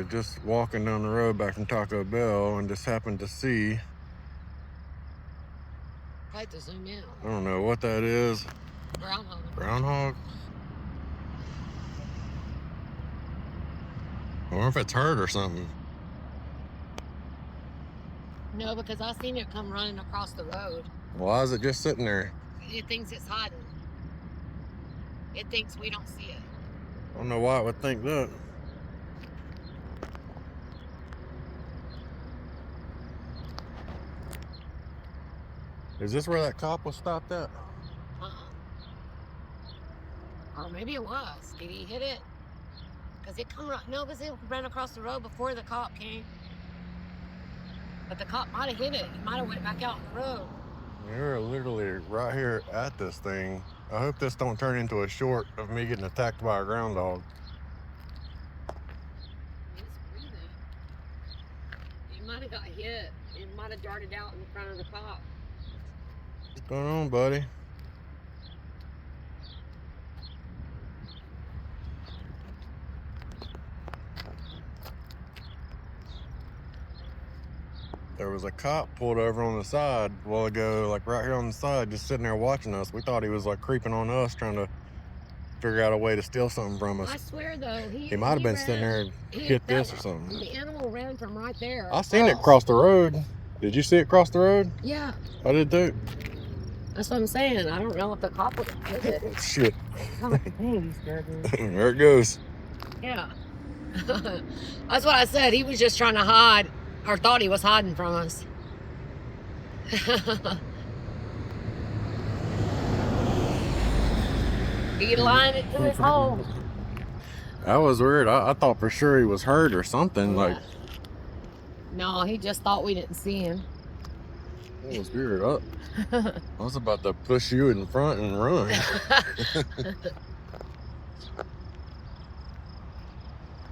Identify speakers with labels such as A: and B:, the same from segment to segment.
A: Just walking down the road back from Taco Bell and just happened to see,
B: I had to zoom in.
A: I don't know what that is.
B: Groundhog.
A: Groundhog? I wonder if it's hurt or something.
B: No, because I seen it come running across the road.
A: Why is it just sitting there?
B: It thinks it's hiding. It thinks we don't see it.
A: I don't know why it would think that. Is this where that cop was stopped at?
B: Or maybe it was. Did he hit it? Because it come right. No, because it ran across the road before the cop came. But the cop might have hit it. He might have went back out on the road.
A: You're literally right here at this thing. I hope this don't turn into a short of me getting attacked by a groundhog.
B: He's breathing. He might have got hit. He might have darted out in front of the cop.
A: What's going on, buddy? There was a cop pulled over on the side a while ago, like right here on the side, just sitting there watching us. We thought he was like creeping on us, trying to figure out a way to steal something from us.
B: I swear though,
A: he might have been sitting there and hit this or something.
B: The animal ran from right there.
A: I seen it cross the road. Did you see it cross the road?
B: Yeah.
A: I did too.
B: That's what I'm saying. I don't know if the cop would have hit it.
A: Shit.
B: There
A: There it goes.
B: Yeah. That's what I said. He was just trying to hide, or thought he was hiding from us. He lined it to his home.
A: That was weird. I thought for sure he was hurt or something.
B: Yeah.
A: Like,
B: no, he just thought we didn't see him.
A: it was weird. I was about to push you in front and run.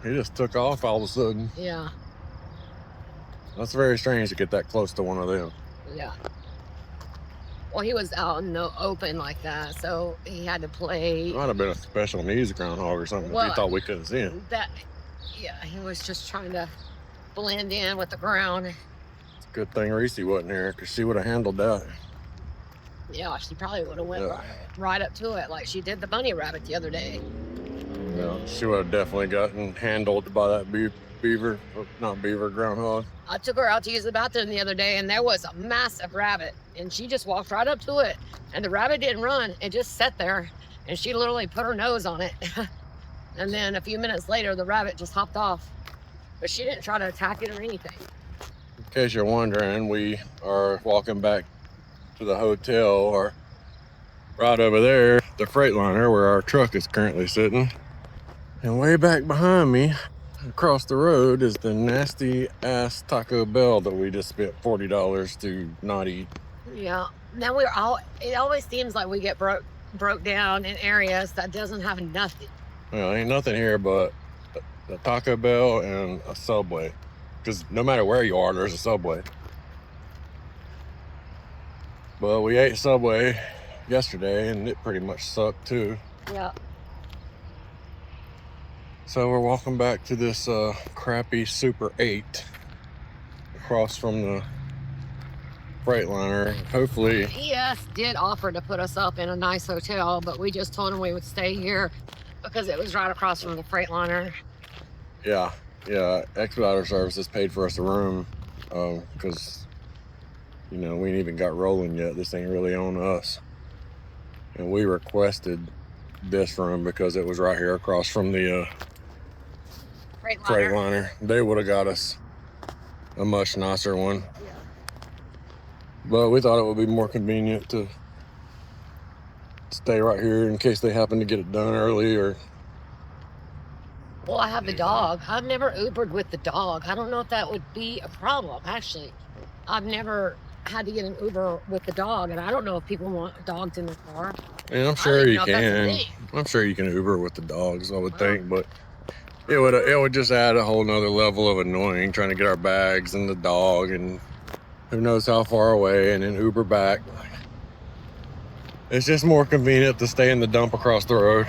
A: He just took off all of a sudden.
B: Yeah.
A: That's very strange to get that close to one of them.
B: Yeah. Well, he was out in the open like that, so he had to play.
A: It might have been a special needs groundhog or something.
B: Well,
A: if he thought we couldn't see him.
B: Yeah, he was just trying to blend in with the ground.
A: It's a good thing Reese wasn't here, because she would have handled that.
B: Yeah, she probably would have went right up to it like she did the bunny rabbit the other day.
A: Yeah, she would have definitely gotten handled by that groundhog.
B: I took her out to use the bathroom the other day, and there was a massive rabbit, and she just walked right up to it, and the rabbit didn't run. It just sat there, and she literally put her nose on it. And then a few minutes later, the rabbit just hopped off, but she didn't try to attack it or anything.
A: In case you're wondering, we are walking back to the hotel, or right over there, the Freightliner where our truck is currently sitting. And way back behind me, across the road, is the nasty ass Taco Bell that we just spent $40 to not eat.
B: Yeah. Now it always seems like we get broke down in areas that doesn't have nothing.
A: Well, ain't nothing here but the Taco Bell and a Subway. Because no matter where you are, there's a Subway. But we ate Subway yesterday, and it pretty much sucked too.
B: Yeah.
A: So we're walking back to this crappy Super 8 across from the Freightliner. Hopefully.
B: ES did offer to put us up in a nice hotel, but we just told him we would stay here because it was right across from the Freightliner.
A: Yeah. Expediter Services paid for us a room because, we ain't even got rolling yet. This ain't really on us. And we requested this room because it was right here across from the Freightliner. They would have got us a much nicer one.
B: Yeah.
A: But we thought it would be more convenient to stay right here in case they happen to get it done early or...
B: Well, I have the dog. I've never Ubered with the dog. I don't know if that would be a problem, actually. I've never had to get an Uber with the dog, and I don't know if people want dogs in their car.
A: Yeah, I'm sure you can. I'm sure you can Uber with the dogs, I would think, but it would just add a whole nother level of annoying, trying to get our bags and the dog and who knows how far away, and then Uber back. It's just more convenient to stay in the dump across the road.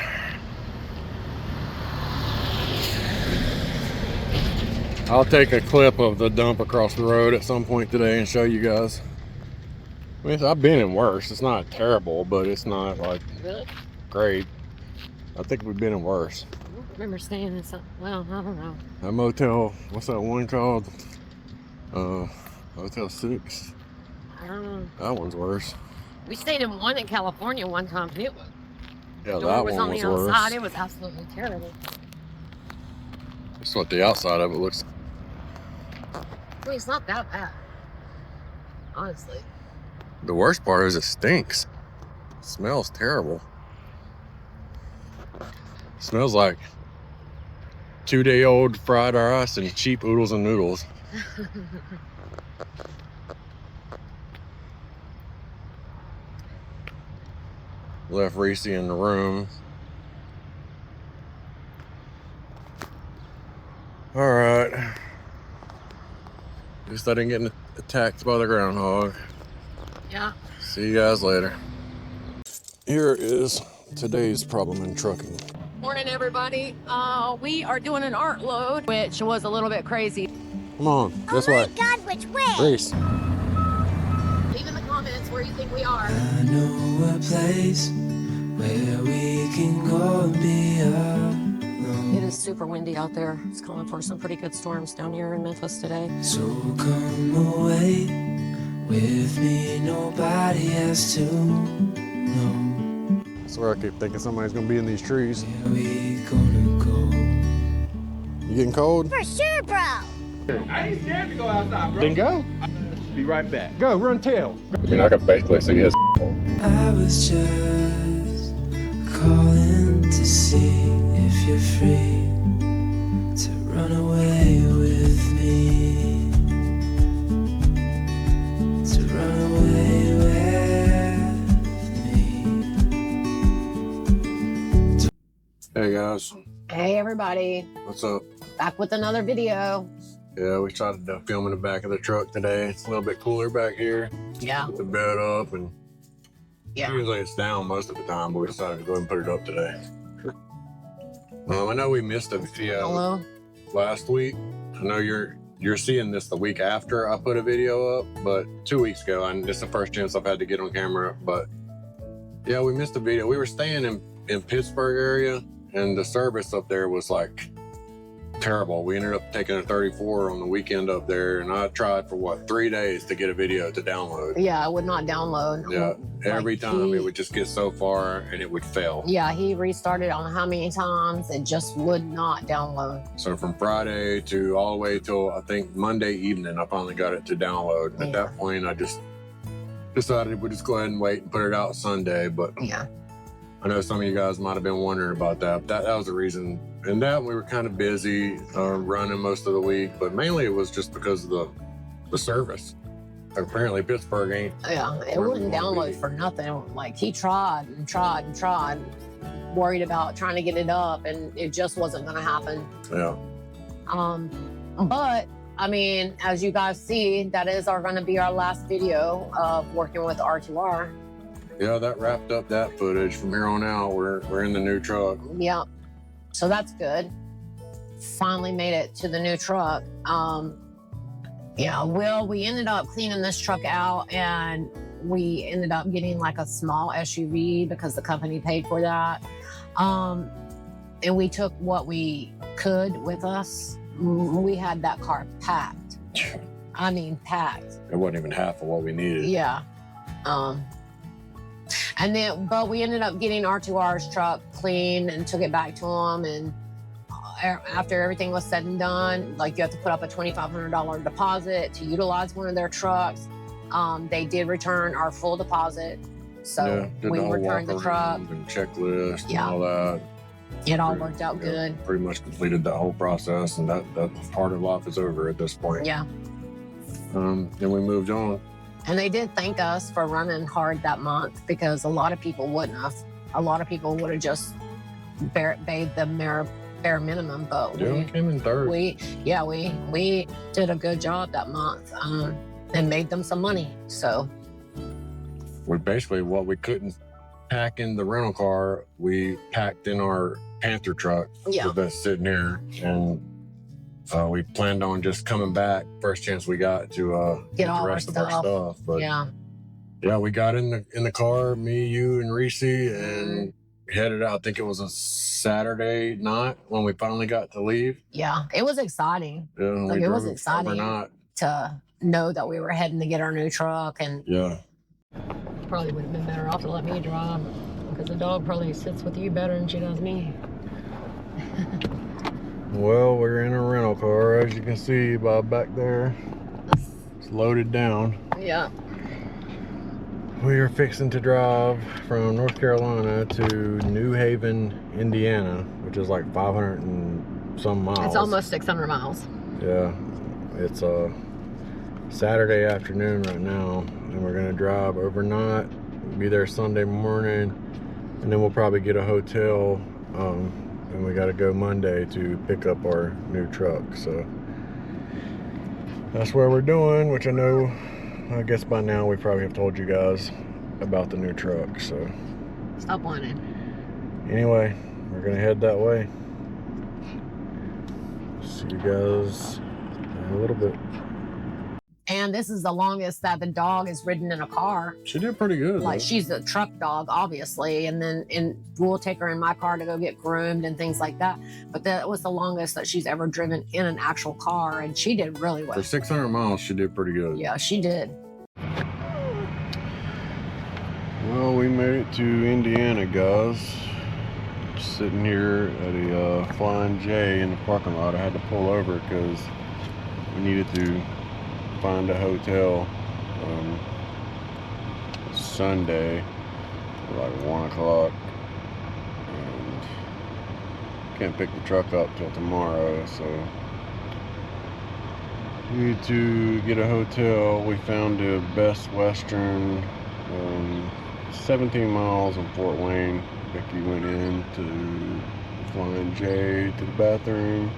A: I'll take a clip of the dump across the road at some point today and show you guys. I mean, I've been in worse. It's not terrible, but it's not like
B: Really?
A: great. I think we've been in worse.
B: I don't remember staying in some. Well, I don't know.
A: That motel, what's that one called? Hotel 6.
B: I don't know.
A: That one's worse.
B: We stayed in one in California one time too.
A: Yeah,
B: The
A: that
B: door was
A: one
B: on
A: was
B: the
A: worse.
B: outside. It was absolutely terrible.
A: That's what the outside of it looks.
B: I mean, it's not that bad, honestly.
A: The worst part is it stinks. It smells terrible. It smells like 2-day-old fried rice and cheap oodles and noodles. Left Reese in the room. All right. At least I didn't get attacked by the groundhog.
B: Yeah.
A: See you guys later. Here is today's problem in trucking.
B: Morning, everybody. We are doing an art load, which was a little bit crazy.
A: Come on, this way.
C: Oh my God, which way?
A: Reese.
B: Leave in the comments where you think we are.
D: I know a place where we can go and be alone.
B: It is super windy out there. It's calling for some pretty good storms down here in Memphis today.
D: So come away with me, nobody has to know.
A: I swear I keep thinking somebody's gonna be in these trees.
D: Where we gonna go?
A: You getting cold?
C: For sure, bro.
E: I ain't scared to go outside, bro.
A: Then go.
E: Be right back.
A: Go, run tail. I mean, I could basically see his.
D: I was just calling to see if you're free to run away with me. To run away with me.
A: Hey guys,
B: Hey, everybody.
A: what's up?
B: Back with another video.
A: Yeah, we tried to film in the back of the truck today. It's a little bit cooler back here.
B: Yeah.
A: Put the bed up, and
B: Yeah.
A: usually it's down most of the time, but we decided to go ahead and put it up today. I know we missed a video
B: Hello.
A: last week. I know you're seeing this the week after I put a video up, but 2 weeks ago, and it's the first chance I've had to get on camera. But yeah, we missed a video. We were staying in Pittsburgh area, and the service up there was like terrible. We ended up taking a 34 on the weekend up there, and I tried for 3 days to get a video to download.
B: Yeah, I would not download.
A: Yeah, every
B: Like,
A: time
B: he-
A: it would just get so far and it would fail.
B: Yeah, he restarted on how many times it just would not download.
A: So from Friday to all the way till I think Monday evening, I finally got it to download. And at
B: Yeah.
A: that point, I just decided we'd just go ahead and wait and put it out Sunday. But
B: Yeah.
A: I know some of you guys might have been wondering about that. That was the reason. And that we were kind of busy running most of the week, but mainly it was just because of the service. Apparently Pittsburgh ain't.
B: Yeah, it
A: Where we
B: wouldn't
A: wanna
B: download
A: be.
B: for nothing. Like he tried and tried and tried, worried about trying to get it up, and it just wasn't going to happen.
A: Yeah.
B: But I mean, as you guys see, that is going to be our last video of working with R2R.
A: Yeah, that wrapped up that footage. From here on out, we're in the new truck.
B: Yeah, so that's good. Finally made it to the new truck. Yeah, well, we ended up cleaning this truck out, and we ended up getting like a small SUV because the company paid for that. And we took what we could with us. We had that car packed. I mean, packed.
A: It wasn't even half of what we needed.
B: Yeah. And then, but we ended up getting R2R's truck clean and took it back to them. And after everything was said and done, like you have to put up a $2,500 deposit to utilize one of their trucks. They did return our full deposit. So
A: did
B: we
A: the whole
B: returned the
A: walk
B: truck.
A: around and checklist
B: Yeah.
A: and all that.
B: It all worked out
A: Yeah,
B: good.
A: Pretty much completed that whole process, and that part of life is over at this point.
B: Yeah.
A: Then we moved on.
B: And they did thank us for running hard that month because a lot of people wouldn't have. A lot of people would have just paid the bare minimum. But
A: Yeah, we came in third.
B: we did a good job that month and made them some money. So
A: We basically what we couldn't pack in the rental car, we packed in our Panther truck
B: yeah,
A: that's sitting here, and We planned on just coming back first chance we got to
B: Get
A: the
B: all our
A: rest of our stuff. But
B: Yeah.
A: yeah, we got in the car, me, you, and Reese, and headed out. I think it was a Saturday night when we finally got to leave.
B: Yeah, it was exciting.
A: Yeah,
B: Like, it was exciting
A: overnight
B: to know that we were heading to get our new truck, and
A: yeah.
B: probably would have been better off to let me drive because the dog probably sits with you better than she does me.
A: Well, we're in a rental car, as you can see by back there. It's loaded down.
B: Yeah.
A: We are fixing to drive from North Carolina to New Haven, Indiana, which is like 500 and some miles.
B: It's almost 600 miles.
A: Yeah. It's a Saturday afternoon right now, and we're gonna drive overnight, be there Sunday morning, and then we'll probably get a hotel, and we gotta go Monday to pick up our new truck. So that's where we're doing, which I guess by now we probably have told you guys about the new truck. So
B: Stop whining.
A: anyway, we're gonna head that way. See you guys in a little bit.
B: And this is the longest that the dog has ridden in a car.
A: She did pretty good.
B: Like,
A: though.
B: she's a truck dog, obviously, and we'll take her in my car to go get groomed and things like that. But that was the longest that she's ever driven in an actual car, and she did really well.
A: For 600 miles, she did pretty good.
B: Yeah, she did.
A: Well, we made it to Indiana, guys. Sitting here at a Flying J in the parking lot. I had to pull over because we needed to find a hotel Sunday at like 1 o'clock, and can't pick the truck up till tomorrow, so we need to get a hotel. We found a Best Western, 17 miles in Fort Wayne. Becky went in to Flying J to the bathroom,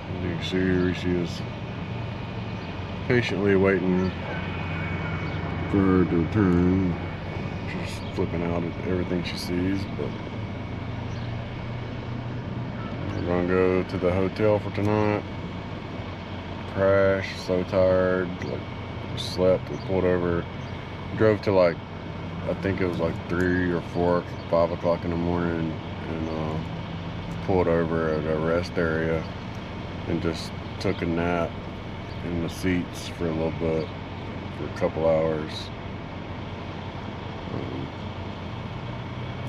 A: and you can see her, she is patiently waiting for her to return. She's flipping out at everything she sees, but we're gonna go to the hotel for tonight. Crashed, so tired, like slept, we pulled over, drove to like, I think it was like 3 or 4, 5 o'clock in the morning, and pulled over at a rest area and just took a nap in the seats for a little bit, for a couple hours.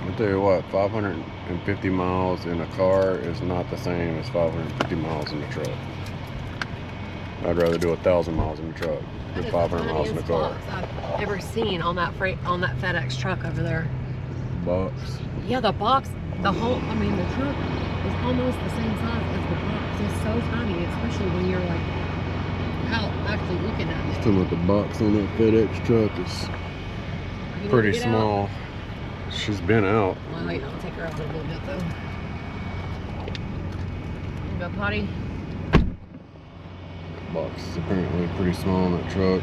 A: I'll tell you what, 550 miles in a car is not the same as 550 miles in a truck. I'd rather do 1,000 miles in a truck than 500 miles in a car.
B: I've ever seen on that FedEx truck over there.
A: Box.
B: Yeah, the box, the truck is almost the same size as the box. It's so tiny, especially when you're like out actually looking at it.
A: Talking about the box on that FedEx truck is pretty small. She's been out.
B: Well, wait, I'll take her out a little bit though. You go potty?
A: The box is apparently pretty small in that truck.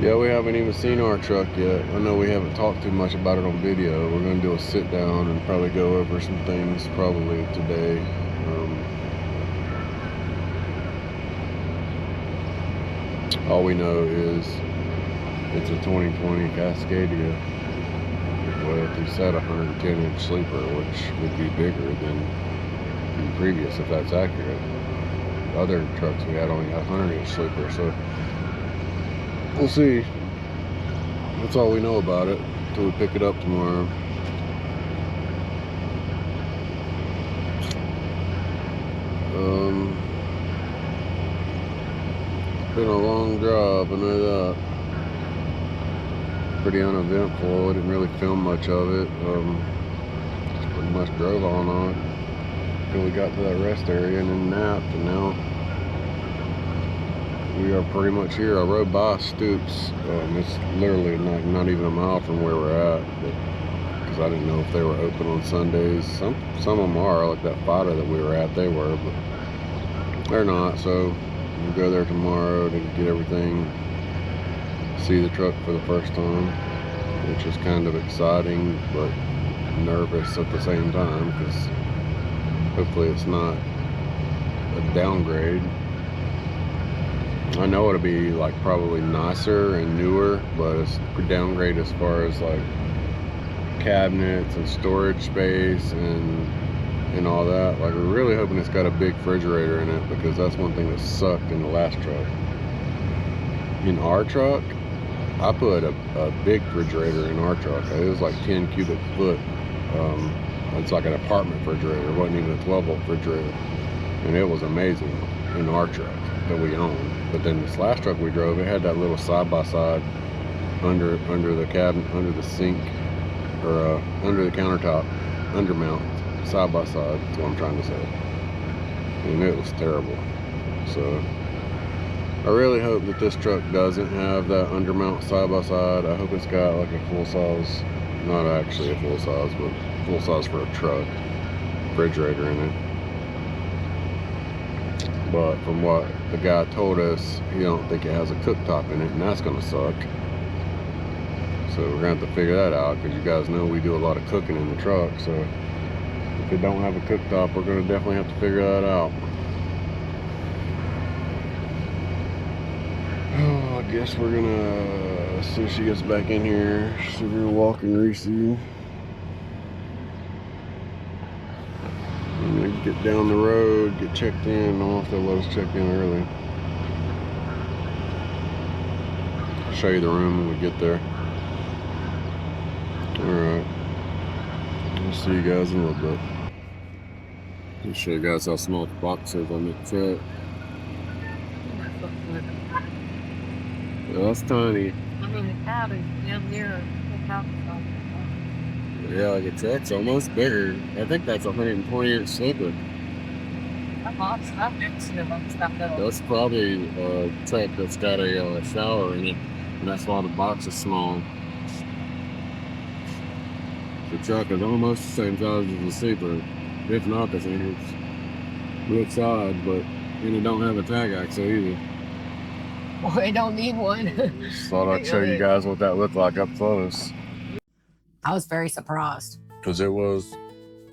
A: Yeah, we haven't even seen our truck yet. I know we haven't talked too much about it on video. We're going to do a sit down and probably go over some things probably today. All we know is it's a 2020 Cascadia with, he said, 110-inch sleeper, which would be bigger than the previous, if that's accurate. The other trucks we had only had 100-inch sleeper, so we'll see. That's all we know about it until we pick it up tomorrow. It's been a long drive, I know that. Pretty uneventful. I didn't really film much of it. Just pretty much drove all night until we got to that rest area and then napped, and now we are pretty much here. I rode by Stoops. It's literally not even a mile from where we're at, because I didn't know if they were open on Sundays. Some of them are, like that fighter that we were at, they were, but they're not. So we'll go there tomorrow to get everything, see the truck for the first time, which is kind of exciting but nervous at the same time, because Hopefully it's not a downgrade. I know it'll be like probably nicer and newer, but it's a downgrade as far as like cabinets and storage space and all that. Like, we're really hoping it's got a big refrigerator in it, because that's one thing that sucked in the last truck. In our truck, I put a big refrigerator in our truck. It was like 10 cubic foot. It's like an apartment refrigerator. It wasn't even a 12-volt refrigerator. And it was amazing in our truck that we owned. But then this last truck we drove, it had that little side-by-side under the cabinet, under the sink, or under the countertop, undermount, side-by-side. That's what I'm trying to say. And it was terrible. So I really hope that this truck doesn't have that undermount side-by-side. I hope it's got like a full-size, not actually a full-size, but full-size for a truck, refrigerator in it. But from what the guy told us, he don't think it has a cooktop in it, and that's gonna suck. So we're gonna have to figure that out, because you guys know we do a lot of cooking in the truck. So if it don't have a cooktop, we're gonna definitely have to figure that out. Oh, I guess we're gonna, as soon as she gets back in here, so we're gonna walk and re-see. I'm gonna get down the road, get checked in. I don't know if they'll let us check in early. I'll show you the room when we get there. Alright. I'll see you guys in a little bit. I'll show you guys how small the box is on the truck. Yeah, that's tiny.
B: I mean, the cab is down there. The cab is on.
A: Yeah, like a truck's almost bigger. I think that's a 120-inch sleeper.
B: That box, I've never seen a box that little.
A: That's probably a truck that's got a shower in it, and that's why the box is small. The truck is almost the same size as the sleeper, if not the same. It's real side, but and it don't have a tag axle either.
B: Well, they don't need one.
A: Just thought I'd show you guys what that looked like up close.
B: I was very surprised.
A: Because it wasn't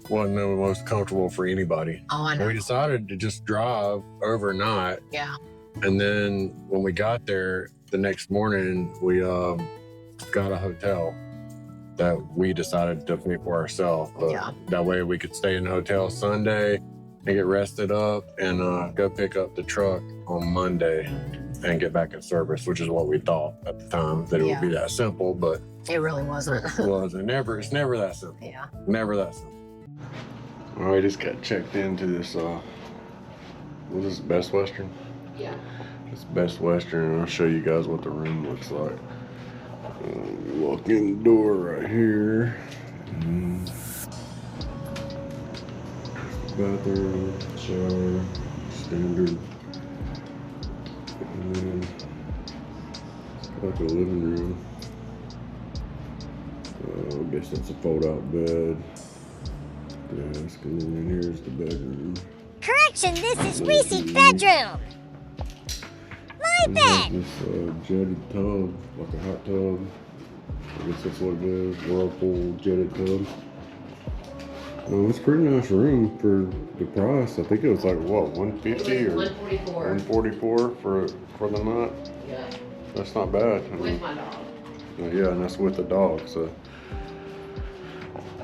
A: the most comfortable for anybody.
B: Oh, I know.
A: We decided to just drive overnight.
B: Yeah.
A: And then when we got there the next morning, we got a hotel that we decided to pay for ourselves.
B: Yeah.
A: That way we could stay in the hotel Sunday and get rested up and go pick up the truck on Monday and get back in service, which is what we thought at the time, that it would be that simple, but
B: It really wasn't.
A: it's never that simple.
B: Yeah.
A: Never that simple. All right, just got checked into this, what is this, Best Western?
B: Yeah.
A: It's Best Western, and I'll show you guys what the room looks like. You walk in the door right here. Bathroom, shower, standard. And then it's like a living room. I guess that's a fold-out bed. Desk, and then here's the bedroom.
C: Correction, this is Reese's bedroom. My bed.
A: This jetted tub, like a hot tub. I guess that's what it is. Whirlpool jetted tub. It's a pretty nice room for the price. I think it was like what, 150 or
B: 144.
A: 144 for the night.
B: Yeah.
A: That's not bad. I mean,
B: With my dog.
A: yeah, and that's with the dog. So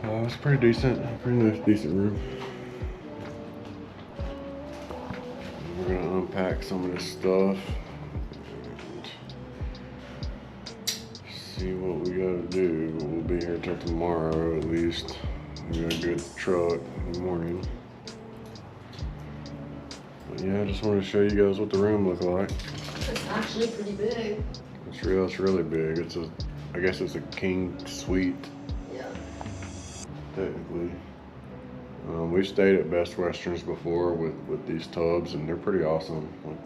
A: it's pretty decent. Pretty nice, decent room. We're gonna unpack some of this stuff and see what we gotta do. We'll be here till tomorrow at least. We got a good truck in the morning. But yeah, I just wanted to show you guys what the room looked like.
B: It's actually pretty big.
A: It's really big. I guess it's a king suite.
B: Yeah.
A: Technically. We've stayed at Best Westerns before with these tubs, and they're pretty awesome. Like,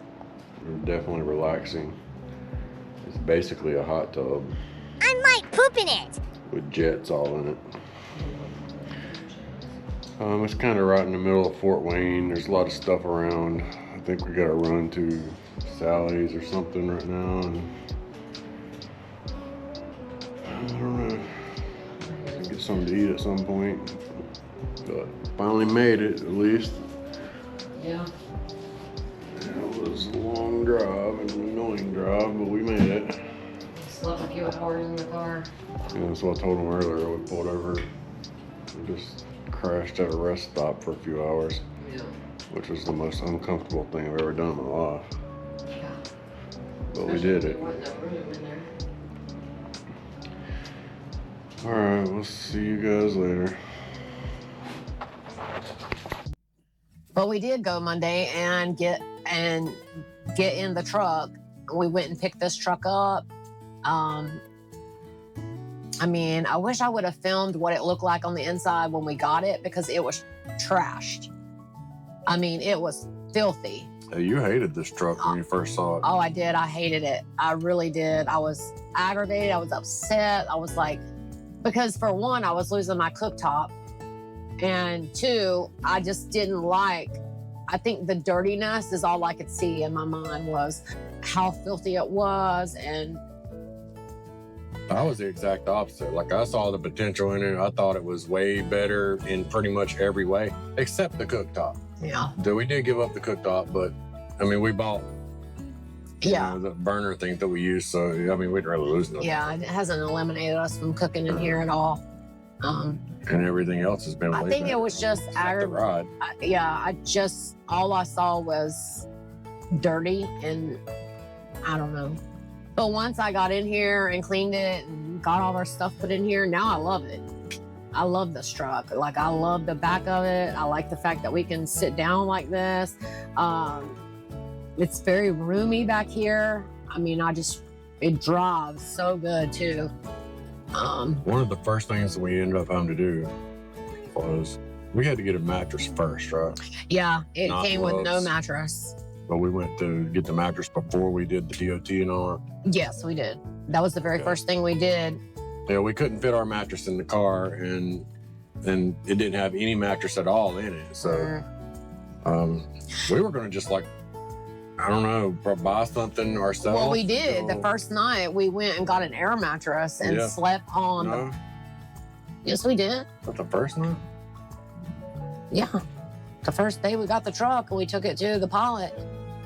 A: they're definitely relaxing. It's basically a hot tub.
C: I might poop in it.
A: With jets all in it. It's kind of right in the middle of Fort Wayne. There's a lot of stuff around. I think we gotta run to Sally's or something right now. And I don't know. Get something to eat at some point. But finally made it, at least.
B: Yeah.
A: It was a long drive and an annoying drive, but we made it.
B: Slept a few hours in the car.
A: Yeah, that's what I told him earlier. We pulled over. We just crashed at a rest stop for a few hours,
B: Yeah.
A: which was the most uncomfortable thing I've ever done in my life.
B: Yeah.
A: But we did it.
B: There wasn't no room in there.
A: All right, we'll see you guys later.
B: But we did go Monday and get in the truck. We went and picked this truck up. I mean, I wish I would have filmed what it looked like on the inside when we got it, because it was trashed. I mean, it was filthy.
A: Hey, you hated this truck when you first saw it.
B: Oh, I did. I hated it. I really did. I was aggravated. I was upset. I was like, because for one, I was losing my cooktop. And two, I just didn't like, I think the dirtiness is all I could see in my mind was how filthy it was. And
A: I was the exact opposite. Like, I saw the potential in it. I thought it was way better in pretty much every way, except the cooktop.
B: yeah,
A: We did give up the cooktop, but I mean, we bought
B: yeah.
A: the burner thing that we use. So, I mean, we'd rather lose nothing.
B: Yeah, it hasn't eliminated us from cooking in here at all.
A: And everything else has been
B: I
A: way
B: think
A: better.
B: it was just
A: Except the
B: aggravating.
A: ride.
B: All I saw was dirty, and I don't know. But once I got in here and cleaned it and got all our stuff put in here, now I love it. I love this truck. Like, I love the back of it. I like the fact that we can sit down like this. It's very roomy back here. I mean, it drives so good too.
A: One of the first things that we ended up having to do was we had to get a mattress first, right?
B: Yeah, it
A: Not
B: came with no
A: gloves.
B: mattress.
A: But we went to get the mattress before we did the DOT and all that.
B: Yes, we did. That was the very
A: Yeah.
B: first thing we did.
A: Yeah, we couldn't fit our mattress in the car, and it didn't have any mattress at all in it. So we were gonna just, like, I don't know, buy something ourselves.
B: Well, we did. The
A: Go-
B: first night we went and got an air mattress and
A: Yeah.
B: slept on.
A: No,
B: Yes, we did.
A: but the first night.
B: Yeah. The first day we got the truck and we took it to the pilot,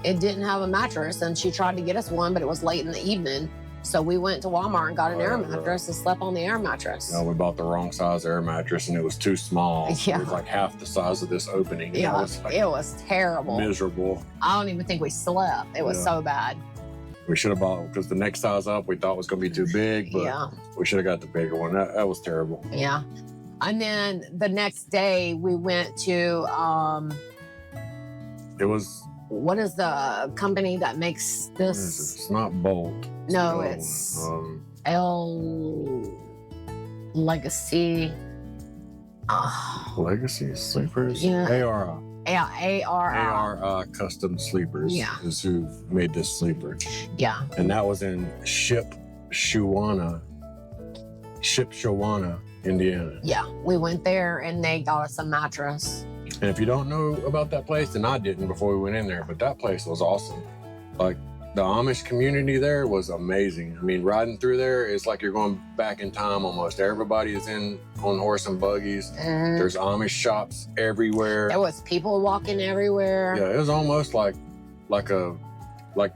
B: it didn't have a mattress, and she tried to get us one, but it was late in the evening. So we went to Walmart and got an
A: Oh,
B: air
A: yeah, right.
B: mattress and slept on the air mattress.
A: No, we bought the wrong size air mattress, and it was too small.
B: Yeah.
A: It was like half the size of this opening.
B: Yeah,
A: It was like
B: it was terrible.
A: miserable.
B: I don't even think we slept. It was
A: Yeah.
B: so bad.
A: We should have bought, because the next size up we thought was going to be too big, but
B: Yeah.
A: we should have got the bigger one. That was terrible.
B: Yeah. And then the next day we went to
A: It was,
B: what is the company that makes
A: what is it?
B: this?
A: It's not Bolt.
B: No,
A: the other
B: it's
A: one.
B: L Legacy.
A: Legacy Sleepers?
B: Yeah.
A: ARI.
B: Yeah, ARI.
A: ARI Custom Sleepers
B: Yeah.
A: is who made this sleeper.
B: Yeah.
A: And that was in Shipshewana, Indiana.
B: Yeah. We went there and they got us a mattress.
A: And if you don't know about that place, and I didn't before we went in there, but that place was awesome. Like, the Amish community there was amazing. I mean, riding through there is like you're going back in time almost. Everybody is on horse and buggies.
B: And
A: There's Amish shops everywhere.
B: there was people walking everywhere.
A: Yeah, it was almost like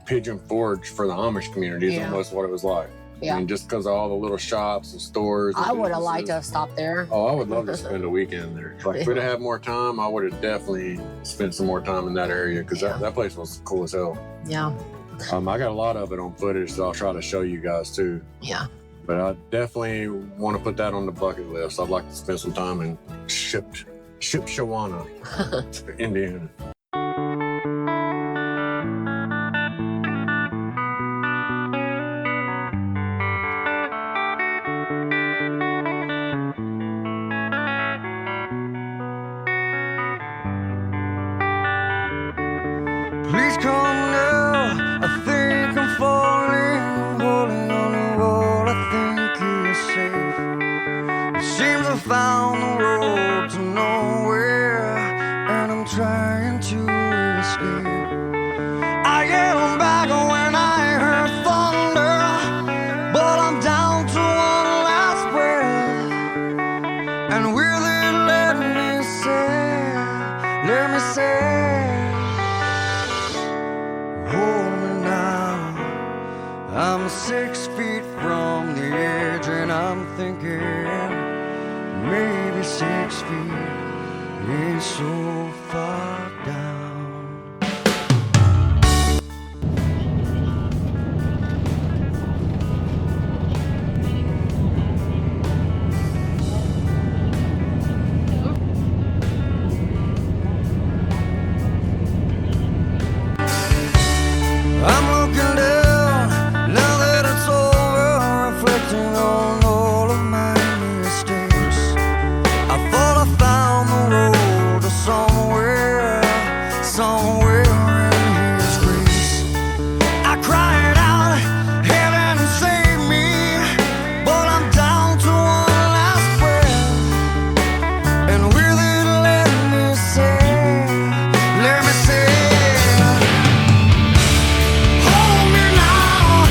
A: Pigeon Forge for the Amish community is
B: Yeah.
A: almost what it was like.
B: Yeah.
A: I mean, just because of all the little shops and stores. And
B: I would have liked to have
A: businesses.
B: stopped there.
A: Oh, I would love to spend a weekend there. Like, if we'd have had more time, I would have definitely spent some more time in that area, because
B: Yeah.
A: that place was cool as hell.
B: Yeah.
A: I got a lot of it on footage, so I'll try to show you guys too.
B: Yeah.
A: But I definitely want to put that on the bucket list. I'd like to spend some time in Shipshewana, Indiana.
F: Please come now, I think I'm falling, holding on to what I think is safe. It seems I found the road to nowhere, and I'm trying to escape. I am back when I heard thunder, but I'm down to one last breath, and with it let me Let me say, hold me now. I'm 6 feet from the edge and I'm thinking maybe 6 feet ain't so far down. I'm looking down now that it's over, reflecting on all of my mistakes. I thought I found the road to somewhere in His grace. I cried out, heaven save me, but I'm down to one last breath, and with it let me say. Hold me now,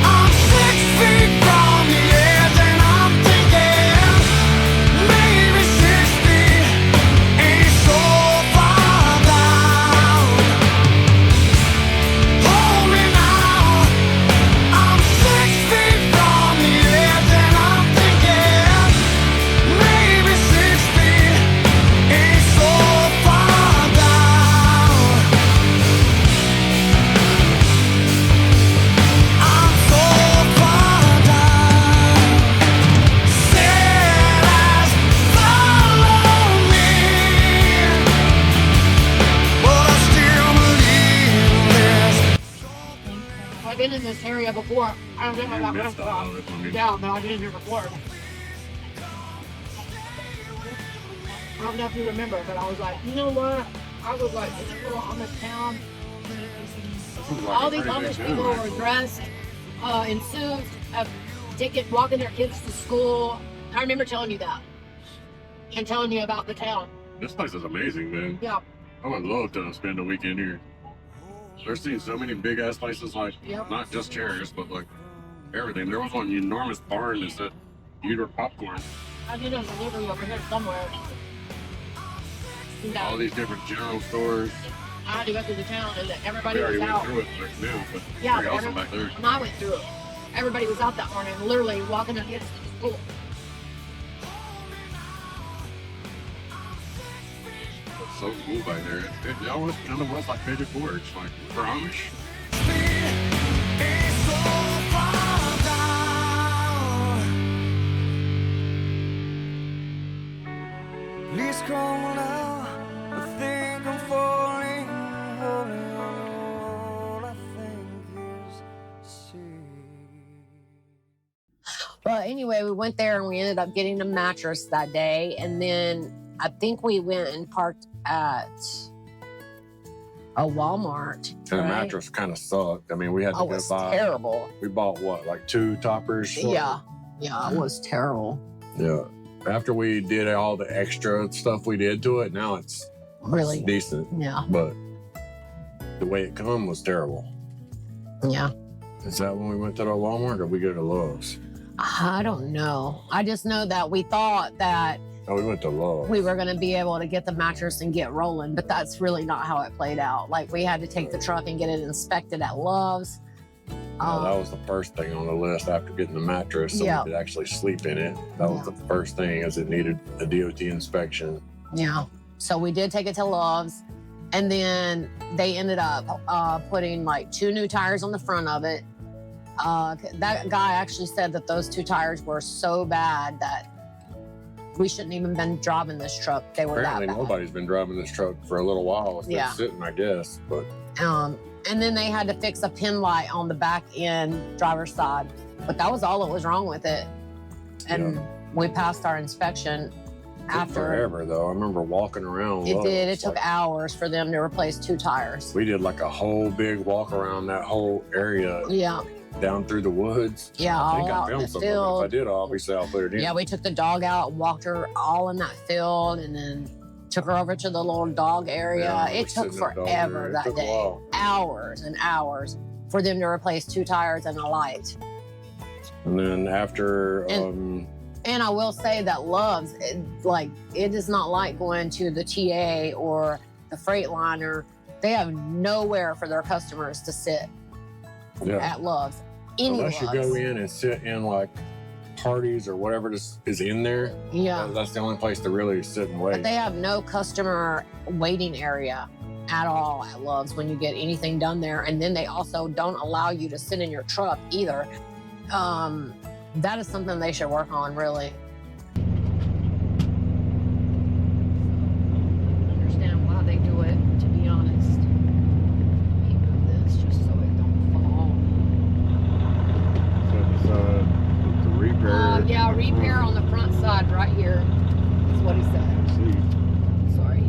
F: I'm 6 feet from the edge and I'm thinking maybe 6 feet ain't so far down. Hold me now, I'm 6 feet from the edge and I'm thinking maybe 6 feet ain't so far down. I'm so far down. Said eyes follow me, but I still believe there's.
B: I've been in this area before. I don't know about restaurant. Yeah, but I've been here before. I don't know if you remember, but I was like, you know what? I was like, it's a little Amish town. All these Amish people were dressed in suits, walking their kids to school. I remember telling you that and telling you about the town.
A: This place is amazing, man.
B: Yeah.
A: I would love to spend a weekend here. There's seen so many big ass places, like
B: Yep.
A: not just chairs, but like everything. There was one enormous barn that said eat or popcorn.
B: I did a delivery over here somewhere.
A: All
B: No,
A: these different general stores.
B: I had to go through the town and everybody
A: We already
B: was
A: went
B: out.
A: through it like now, but
B: Yeah,
A: pretty
B: but
A: awesome back there.
B: And I went through it. Everybody was out that morning, literally walking their kids to school.
A: It's so cool back there. It almost kind of was like Pigeon Forge, like for Amish.
F: Ain't so far down. Please come now, I think I'm falling, holding on to all I think is sea.
B: Well, anyway, we went there and we ended up getting a mattress that day. And then I think we went and parked at a Walmart.
A: And the
B: right?
A: mattress kind of sucked. I mean, we had to
B: Oh, it
A: go
B: was
A: buy.
B: terrible.
A: We bought what, like 2 toppers?
B: Yeah. Yeah, it was terrible.
A: Yeah. After we did all the extra stuff we did to it, now it's
B: Really.
A: decent.
B: Yeah.
A: But the way it come was terrible.
B: Yeah.
A: Is that when we went to the Walmart or we go to Lowe's?
B: I don't know. I just know that we thought that
A: Oh, we went to Lowe's.
B: we were going to be able to get the mattress and get rolling, but that's really not how it played out. Like, we had to take the truck and get it inspected at Love's.
A: Yeah, that was the first thing on the list after getting the mattress so
B: Yeah.
A: we could actually sleep in it. That was
B: Yeah.
A: the first thing, as it needed a DOT inspection.
B: Yeah. So we did take it to Love's, and then they ended up putting like 2 new tires on the front of it. That guy actually said that those 2 tires were so bad that we shouldn't even been driving this truck. They were
A: Apparently
B: that bad.
A: nobody's been driving this truck for a little while. It's been
B: Yeah.
A: sitting, I guess. But
B: And then they had to fix a pin light on the back end driver's side, but that was all that was wrong with it. And we passed our inspection
A: it took
B: after.
A: forever, though. I remember walking around.
B: It
A: Lowe's,
B: did. It took
A: like,
B: hours for them to replace 2 tires.
A: We did like a whole big walk around that whole area
B: Yeah.
A: down through the woods.
B: Yeah,
A: I think
B: all
A: I
B: out in
A: filmed
B: the
A: some of it. If I
B: field.
A: did, obviously I'll put it in.
B: Yeah, we took the dog out and walked her all in that field, and then took her over to the little dog area.
A: Yeah, we're
B: It took
A: sitting at the dog
B: forever
A: area. It
B: that
A: took a
B: day.
A: while.
B: Hours and hours for them to replace 2 tires and a light.
A: And then after
B: And- And I will say that Love's, it is not like going to the TA or the Freightliner. They have nowhere for their customers to sit at Love's.
A: Unless you go in and sit in like parties or whatever is in there.
B: Yeah.
A: That's the only place to really sit and wait.
B: But they have no customer waiting area at all at Love's when you get anything done there. And then they also don't allow you to sit in your truck either. That is something they should work on, really. Understand why they do it, to be honest. Let me move this just so it don't fall.
A: So it's the repair.
B: Yeah, repair on the front side right here. That's what he said.
A: See.
B: Sorry.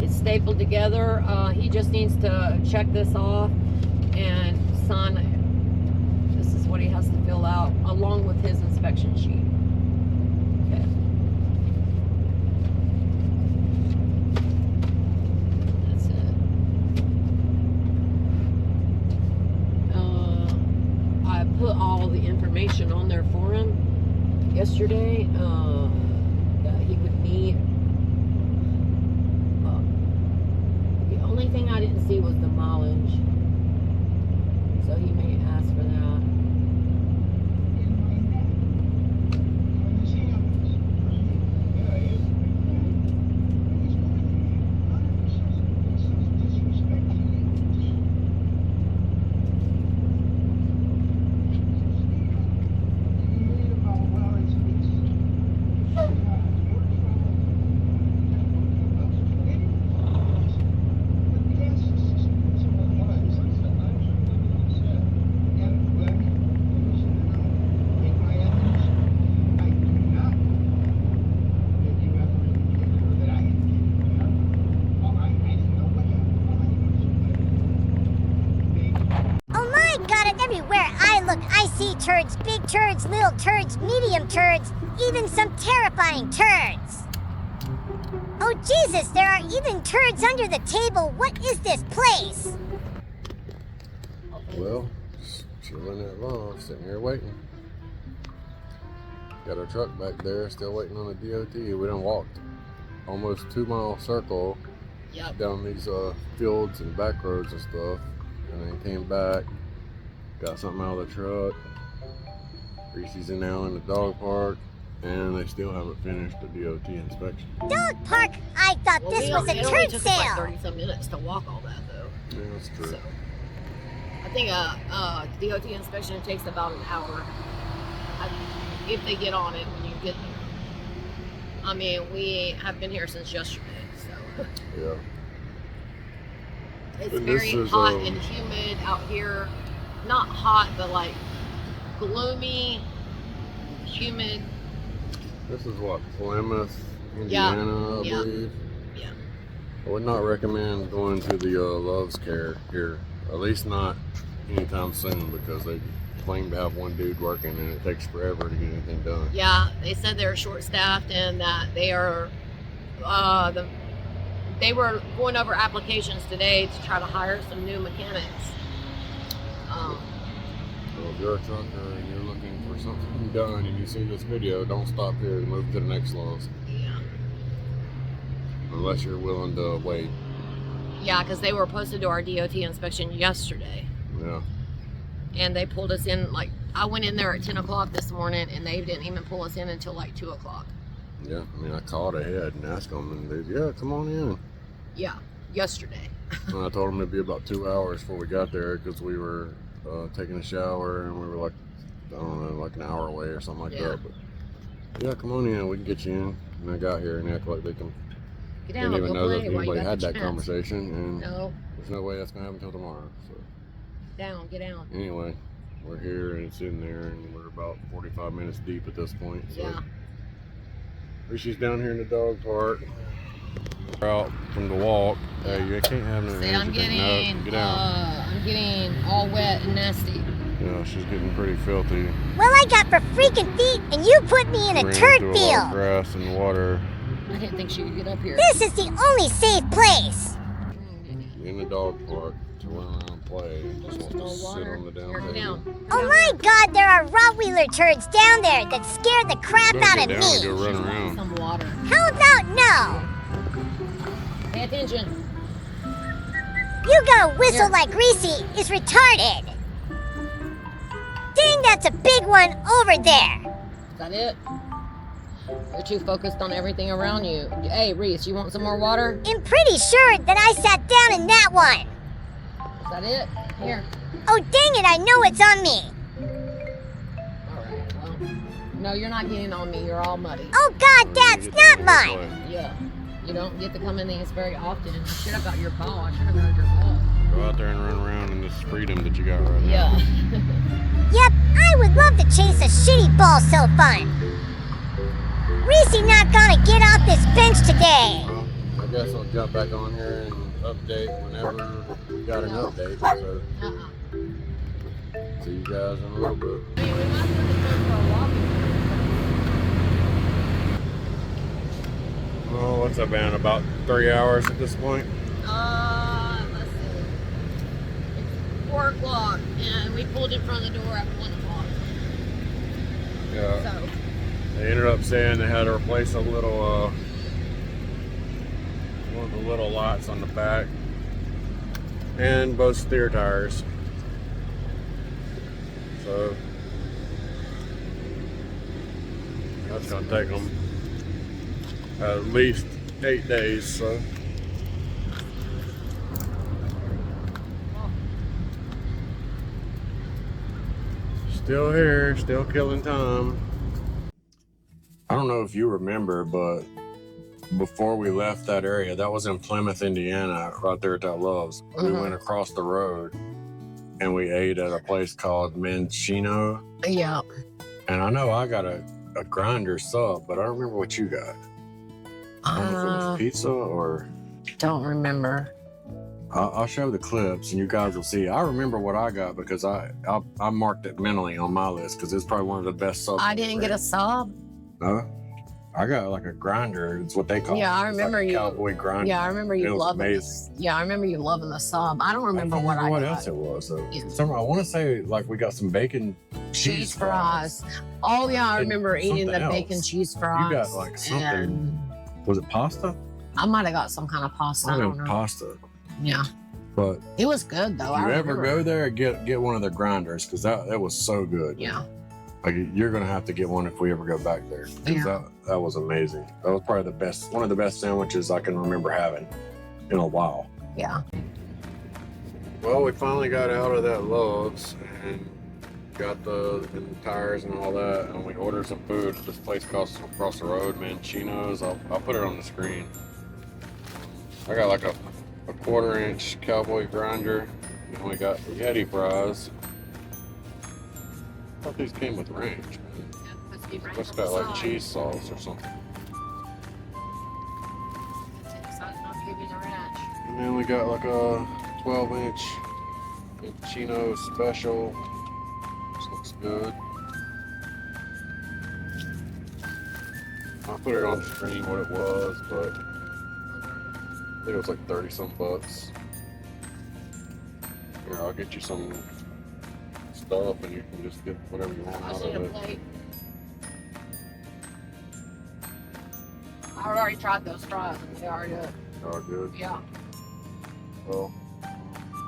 B: Stapled together. He just needs to check this off and sign it. This is what he has to fill out along with his inspection sheet. Okay. That's it. I put all the information on there for him yesterday that he would need. The only thing I didn't see was the mileage, so he may ask for that.
C: Everywhere I look, I see turds, big turds, little turds, medium turds, even some terrifying turds. Oh Jesus, there are even turds under the table. What is this place?
A: Well, chilling at Love, sitting here waiting. Got our truck back there, still waiting on the DOT. We done walked almost 2 mile circle down these fields and back roads and stuff, and then came back. Got something out of the truck. Reese's in now in the dog park, and they still haven't finished the DOT inspection.
C: Dog park? I thought this was a turd
B: took
C: sale.
B: Us like 30-some minutes to walk all that, though.
A: Yeah, that's true.
B: So, I think DOT inspection takes about an hour if they get on it when you get there. I mean, we have been here since yesterday, so.
A: Yeah.
B: It's very hot and humid out here. Not hot, but like gloomy, humid.
A: This is what, Plymouth, Indiana, I believe.
B: Yeah.
A: I would not recommend going to the Love's Care here, at least not anytime soon, because they claim to have one dude working and it takes forever to get anything done.
B: Yeah, they said they're short-staffed and that they are, they were going over applications today to try to hire some new mechanics.
A: So if you're a trucker and you're looking for something done and you see this video, don't stop here and move to the next Love's.
B: Yeah.
A: Unless you're willing to wait.
B: Yeah, because they were supposed to do our DOT inspection yesterday.
A: Yeah.
B: And they pulled us in, like, I went in there at 10 o'clock this morning and they didn't even pull us in until like 2 o'clock.
A: Yeah, I mean, I called ahead and asked them, and they, yeah, come on in.
B: Yeah, yesterday.
A: And I told them it'd be about 2 hours before we got there, because we were taking a shower and we were like, I don't know, like an hour away or something like that. But yeah, come on in, we can get you in. And I got here and act like they can.
B: Get down,
A: Didn't even know that anybody had that
B: chance.
A: conversation, and
B: No.
A: there's no way that's gonna happen until tomorrow. So
B: Down, get down.
A: anyway, we're here and it's in there, and we're about 45 minutes deep at this point. So.
B: Yeah.
A: She's down here in the dog park. We're out from the walk. Hey, you can't have no
B: See,
A: hands.
B: I'm getting,
A: Get out.
B: I'm getting all wet and nasty.
A: Yeah, she's getting pretty filthy.
C: Well, I got for freaking feet, and you put me in a
A: Ran
C: turd
A: through a lot of
C: field.
A: grass and water
B: I didn't think she could get up here.
C: This is the only safe place.
A: in the dog park to run around and play. Just wants to sit on the
B: Here,
A: down
B: get
A: table.
B: down.
C: Oh my God, there are Rottweiler turds down there that scared the crap
A: Better
C: out
A: get
C: of
A: down and go
C: me.
A: run around.
B: Some water.
C: How about no?
B: Pay attention.
C: You gotta whistle
B: Here.
C: like Reese is retarded. Dang, that's a big one over there.
B: Is that it? You're too focused on everything around you. Hey, Reese, you want some more water?
C: I'm pretty sure that I sat down in that one.
B: Is that it? Here.
C: Oh, dang it, I know it's on me.
B: All right, well. No, you're not getting on me. You're all muddy.
C: Oh God, that's not mine.
B: Yeah. You don't get to come in these very often. I should have got your ball. I should have grabbed your ball.
A: Go out there and run around in this freedom that you got right now.
B: Yeah.
C: Yep, I would love to chase a shitty ball so fun. Reese not gonna get off this bench today.
A: Well, I guess I'll jump back on here and update whenever we got an update. So, see you guys in a little bit.
B: I mean, we might have to go for a walk.
A: Oh, what's that been? About 3 hours at this point?
B: Let's see. It's 4 o'clock, and we pulled in front of the door at 1 o'clock.
A: Yeah.
B: So,
A: They ended up saying they had to replace a little, one of the little lights on the back, and both steer tires. So that's gonna take them at least 8 days. So. Still here, still killing time. I don't know if you remember, but before we left that area, that was in Plymouth, Indiana, right there at that Love's. We went across the road and we ate at a place called Mancino.
B: yeah.
A: And I know I got a grinder sub, but I don't remember what you got. I don't know if it was pizza or...
B: Don't remember.
A: I'll show the clips and you guys will see. I remember what I got because I marked it mentally on my list because it's probably one of the best subs.
B: I didn't get a sub.
A: No, I got like a grinder. It's what they call it.
B: Yeah, I
A: It's
B: remember
A: like a
B: you.
A: Cowboy Grinder.
B: Yeah, I remember
A: It
B: you
A: was
B: loving
A: amazing.
B: this. Yeah, I remember you loving the sub. I don't remember what I
A: what
B: got.
A: else it was. So,
B: Yeah.
A: I want to say like we got some bacon
B: Cheese fries. Oh yeah, I
A: And
B: remember eating the
A: something
B: bacon
A: else.
B: cheese fries.
A: You got like something.
B: And
A: Was it pasta?
B: I might have got some kind of pasta. I don't know.
A: Pasta.
B: Yeah,
A: But
B: it was good though.
A: if you
B: I
A: ever
B: remember.
A: go there, get one of the grinders because that was so good.
B: Yeah.
A: Like you're gonna have to get one if we ever go back there. 'Cause
B: Yeah.
A: that was amazing. That was probably one of the best sandwiches I can remember having in a while.
B: Yeah.
A: Well, we finally got out of that Love's and got the tires and all that, and we ordered some food at this place across the road, Mancino's. I'll put it on the screen. I got like a 1/4-inch Cowboy Grinder, and we got the Yeti fries. I thought these came with ranch. What's got like cheese sauce or something? And then we got like a 12-inch Mancino special. This looks good. I'll put it on the screen what it was, but I think it was like 30-some bucks. Here, I'll get you some stuff and you can just get whatever you want out of it.
B: Plate. I already tried those fries and they are good.
A: All good.
B: Yeah.
A: Well,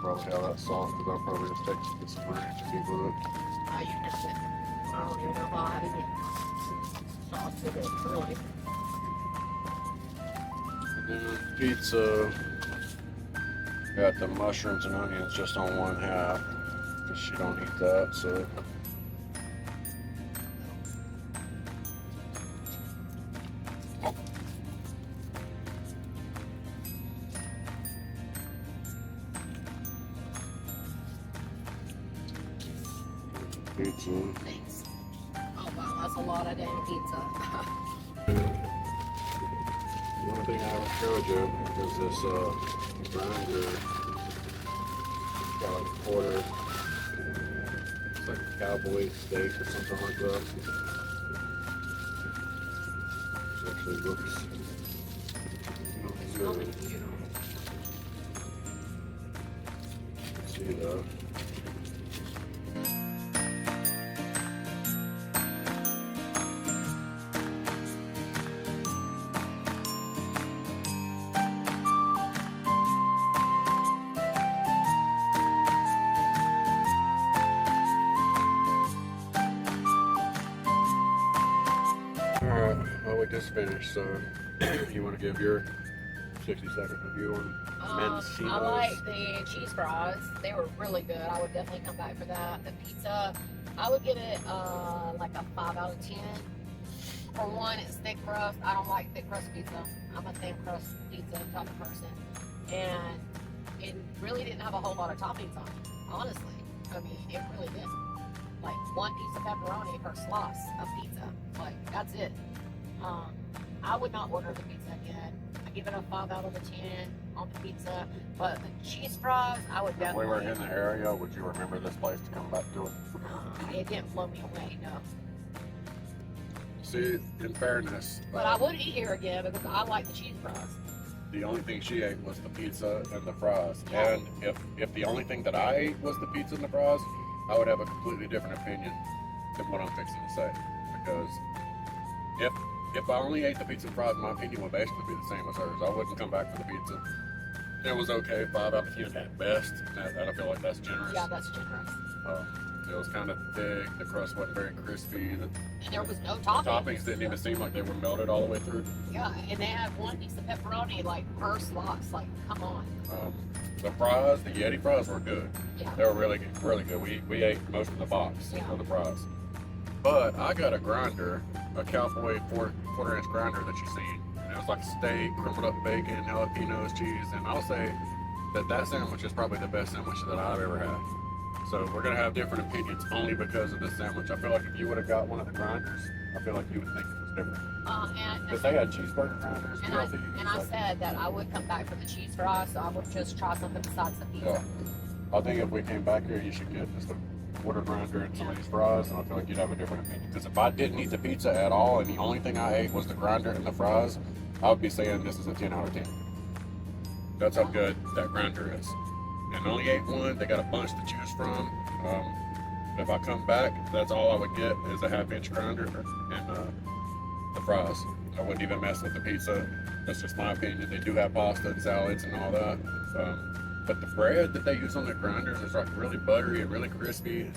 A: probably have that sauce because I'll probably just take some ranch and keep with it.
B: I used it. I don't even know if I had any sauce with it, really.
A: And then pizza, got the mushrooms and onions just on 1/2 because she don't eat that, so. pizza.
B: Thanks. Oh wow, that's a lot of damn pizza.
A: The only thing I haven't showed you is this grinder. It's got like a quarter. It's like a cowboy steak or something like that. It actually looks really good. See that? Alright, well, we just finished, so you want to give your 60-second review on Mancino's?
B: I like the cheese fries. They were really good. I would definitely come back for that. The pizza, I would give it like a 5 out of 10. For one, it's thick crust. I don't like thick crust pizza. I'm a thin crust pizza type of person. And it really didn't have a whole lot of toppings on it, honestly. I mean, it really didn't. Like one piece of pepperoni per slice of pizza. Like, that's it. I would not order the pizza again. I give it a 5 out of 10 on the pizza. But the cheese fries, I would
A: If
B: definitely.
A: we were in the area, would you remember this place to come back to it?
B: It didn't blow me away, no.
A: See, in fairness,
B: But I would eat here again because I like the cheese fries.
A: the only thing she ate was the pizza and the fries.
B: Yeah.
A: And if the only thing that I ate was the pizza and the fries, I would have a completely different opinion than what I'm fixing to say. Because if I only ate the pizza and fries, my opinion would basically be the same as hers. I wouldn't come back for the pizza. It was okay, 5 out of 10 at best. I feel like that's generous.
B: Yeah, that's generous.
A: It was kind of thick. The crust wasn't very crispy. The
B: And there was no
A: the
B: toppings.
A: toppings didn't even seem like they were melted all the way through.
B: Yeah, and they had one piece of pepperoni like per slice. Like, come on.
A: The fries, the Yeti fries were good.
B: Yeah.
A: They were really good, really good. We ate most of the box
B: Yeah.
A: of the fries. But I got a grinder, a Cowboy quarter-inch grinder that you've seen. And it was like steak, crumbled up bacon, jalapenos, cheese. And I'll say that sandwich is probably the best sandwich that I've ever had. So we're gonna have different opinions only because of this sandwich. I feel like if you would have got one of the grinders, I feel like you would think it was different. Because they had cheeseburger grinders.
B: And
A: BLTs,
B: I
A: like-
B: said that I would come back for the cheese fries, so I would just try something besides the pizza.
A: I think if we came back here, you should get just a quarter grinder and some of these fries, and I feel like you'd have a different opinion. Because if I didn't eat the pizza at all, and the only thing I ate was the grinder and the fries, I would be saying this is a 10 out of 10. That's how good that grinder is. And I only ate one. They got a bunch to choose from. If I come back, that's all I would get is a half-inch grinder and the fries. I wouldn't even mess with the pizza. That's just my opinion. They do have pasta and salads and all that. But the bread that they use on the grinders is like really buttery and really crispy.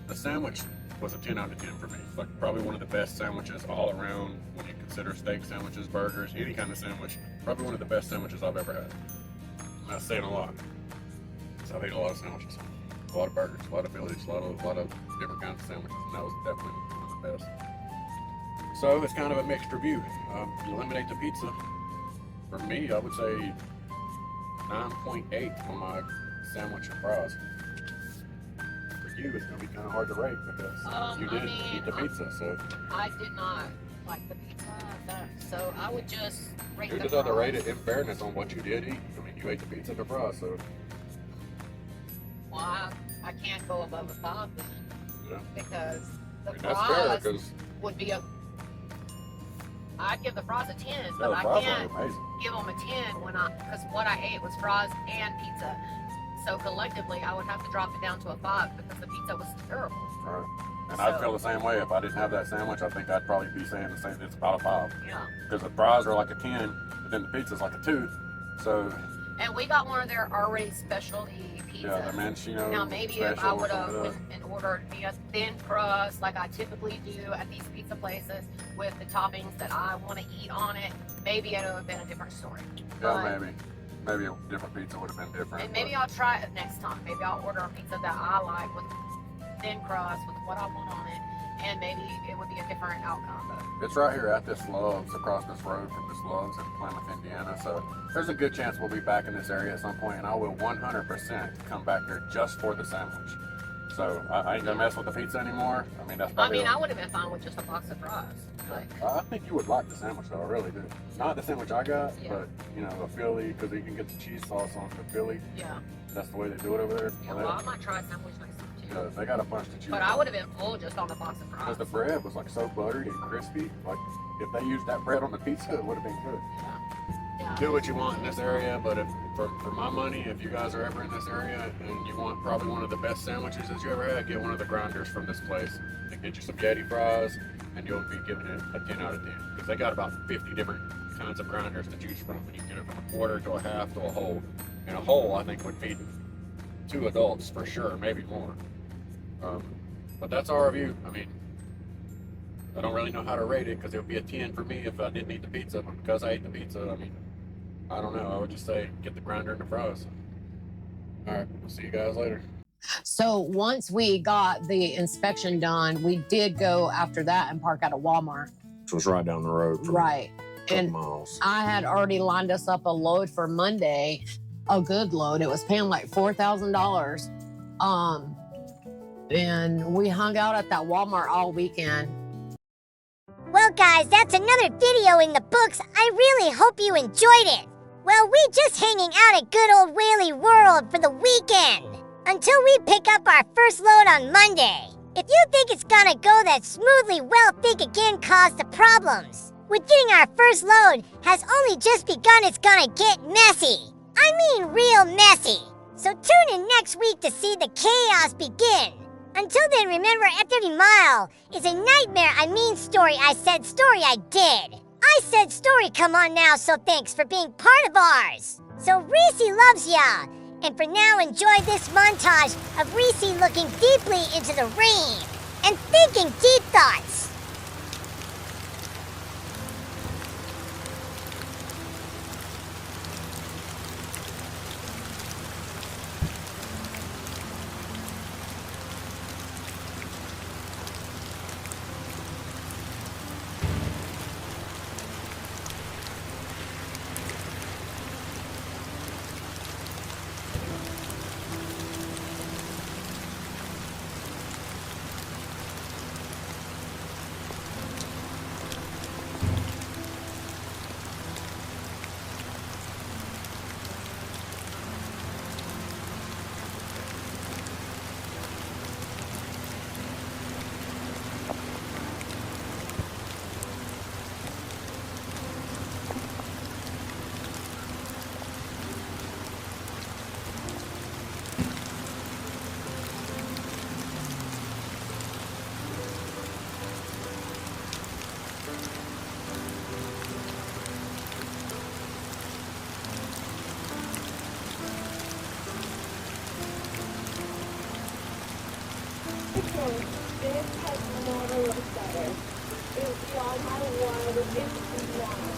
A: The sandwich was a 10 out of 10 for me. Like probably one of the best sandwiches all around when you consider steak sandwiches, burgers, any kind of sandwich. Probably one of the best sandwiches I've ever had. And that's saying a lot. So I've ate a lot of sandwiches, a lot of burgers, a lot of Phillies, a lot of different kinds of sandwiches, and that was definitely one of the best. So it's kind of a mixed review. You eliminate the pizza. For me, I would say 9.8 on my sandwich and fries. For you, it's going to be kind of hard to rate because you didn't eat the pizza. So
B: I did not like the pizza, so I would just rate
A: you
B: the
A: just have to rate
B: fries.
A: it in fairness on what you did eat. I mean, you ate the pizza and the fries, so
B: Well, I can't go above a 5 then,
A: yeah.
B: because the
A: I mean, that's fair
B: fries
A: because
B: would be a. I'd give the fries a 10, but
A: the
B: I
A: fries
B: can't
A: were amazing.
B: give them a 10 because what I ate was fries and pizza. So collectively, I would have to drop it down to a 5 because the pizza was terrible.
A: Right. And I'd
B: So-
A: feel the same way if I didn't have that sandwich. I think I'd probably be saying the same. It's about a 5
B: Yeah.
A: because the fries are like a 10, but then the pizza's like a 2. So
B: And we got one of their already specialty pizzas.
A: yeah, the Mancino
B: Now maybe if
A: special
B: I
A: or
B: would have
A: something like
B: went and ordered me a thin crust like I typically do at these pizza places with the toppings that I want to eat on it, maybe it would have been a different story.
A: that. Yeah, maybe a different pizza would have been different.
B: And maybe
A: but
B: I'll try it next time. Maybe I'll order a pizza that I like with thin crust with what I want on it, and maybe it would be a different outcome. But
A: it's right here at this Love's, across this road from this Love's in Plymouth, Indiana. So there's a good chance we'll be back in this area at some point, and I will 100% come back here just for the sandwich. So I ain't gonna mess with the pizza anymore. I mean, that's probably.
B: I would have been fine with just a box of fries. Like,
A: I think you would like the sandwich though. I really do. Not the sandwich I got,
B: Yeah.
A: but you know, a Philly, because you can get the cheese sauce on the Philly.
B: yeah.
A: That's the way they do it over there.
B: Yeah, well, I might try a sandwich next time too.
A: Yeah, they got a bunch to choose.
B: But I would have been full just on the box of
A: Because
B: fries.
A: the bread was like so buttery and crispy. Like if they used that bread on the pizza, it would have been good.
B: Yeah. Yeah.
A: Do what you want in this area, but if for my money, if you guys are ever in this area and you want probably one of the best sandwiches that you ever had, get one of the grinders from this place and get you some Yeti fries, and you'll be giving it a 10 out of 10 because they got about 50 different kinds of grinders to choose from, and you can get it from a quarter to a half to a whole. And a whole, I think, would feed 2 adults for sure, maybe more. But that's our review. I mean, I don't really know how to rate it because it would be a 10 for me if I didn't eat the pizza. But because I ate the pizza, I mean, I don't know. I would just say get the grinder and the fries. All right, we'll see you guys later.
B: So once we got the inspection done, we did go after that and park at a Walmart.
A: Which was right down the road.
B: Right. And
A: miles.
B: I had already lined us up a load for Monday, a good load. It was paying like $4,000. And we hung out at that Walmart all weekend.
C: Well, guys, that's another video in the books. I really hope you enjoyed it. Well, we just hanging out at good old Whaley World for the weekend until we pick up our first load on Monday. If you think it's gonna go that smoothly, well, think again, cause the problems with getting our first load has only just begun. It's gonna get messy. I mean real messy. So tune in next week to see the chaos begin. Until then, remember, every mile is a nightmare. I mean story. I said story. I did. I said story. Come on now. So thanks for being part of ours. So Reese loves ya. And for now, enjoy this montage of Reese looking deeply into the rain and thinking deep thoughts.
G: This has never looked better. It's all my water. It's